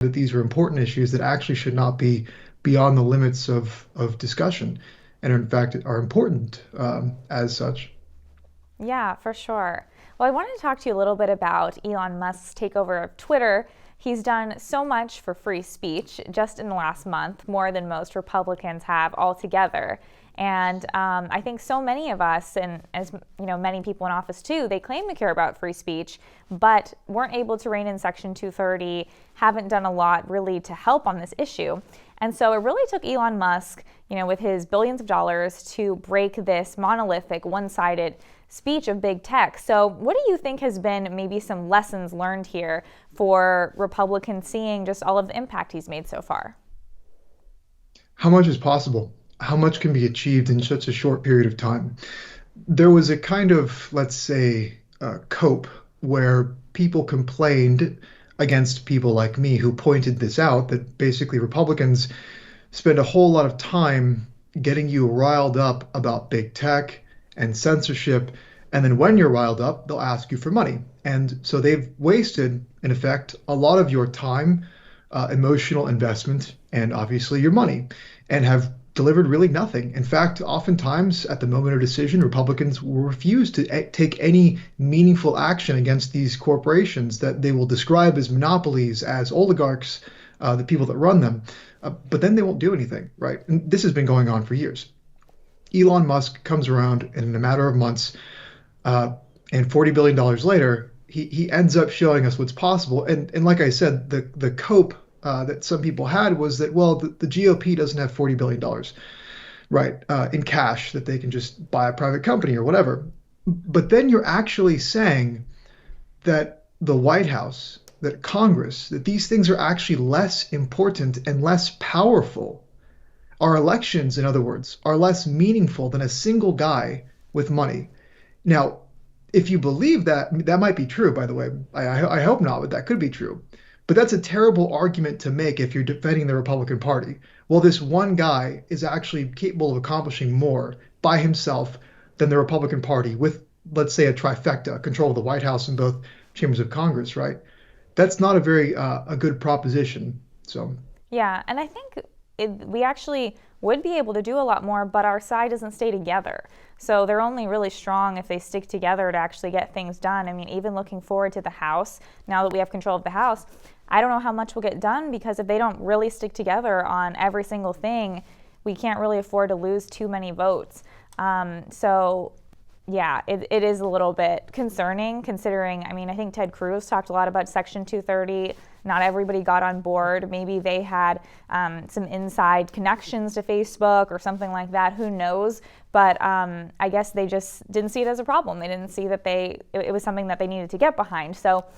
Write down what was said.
that these are important issues that actually should not be beyond the limits of discussion, and in fact are important as such. Yeah, for sure. Well, I wanted to talk to you a little bit about Elon Musk's takeover of Twitter. He's done so much for free speech just in the last month, more than most Republicans have altogether. And I think so many of us, and as you know, many people in office too, they claim to care about free speech, but weren't able to rein in Section 230, haven't done a lot really to help on this issue. And so it really took Elon Musk, with his billions of dollars to break this monolithic, one-sided speech of big tech. So what do you think has been maybe some lessons learned here for Republicans seeing just all of the impact he's made so far? How much is possible? How much can be achieved in such a short period of time? There was a kind of, let's say, cope where people complained against people like me who pointed this out, that basically Republicans spend a whole lot of time getting you riled up about big tech and censorship. And then when you're riled up, they'll ask you for money. And so they've wasted, in effect, a lot of your time, emotional investment, and obviously your money, and have delivered really nothing. In fact, oftentimes at the moment of decision, Republicans will refuse to take any meaningful action against these corporations that they will describe as monopolies, as oligarchs, the people that run them. But then they won't do anything, right? And this has been going on for years. Elon Musk comes around in a matter of months, and $40 billion later, he ends up showing us what's possible. And like I said, the cope that some people had was that, well, the GOP doesn't have $40 billion, right, in cash that they can just buy a private company or whatever. But then you're actually saying that the White House, that Congress, that these things are actually less important and less powerful. Our elections, in other words, are less meaningful than a single guy with money. Now, if you believe that, that might be true, by the way. I hope not, but that could be true. But that's a terrible argument to make if you're defending the Republican Party. Well, this one guy is actually capable of accomplishing more by himself than the Republican Party with, let's say, a trifecta, control of the White House and both chambers of Congress, right? That's not a very a good proposition. So Yeah, and I think we actually would be able to do a lot more, but our side doesn't stay together. So they're only really strong if they stick together to actually get things done. I mean, even looking forward to the House, now that we have control of the House, I don't know how much will get done, because if they don't really stick together on every single thing, we can't really afford to lose too many votes. So yeah, it is a little bit concerning, considering, I mean, I think Ted Cruz talked a lot about Section 230. Not everybody got on board. Maybe they had some inside connections to Facebook or something like that. Who knows? But I guess they just didn't see it as a problem. They didn't see that it was something that they needed to get behind. So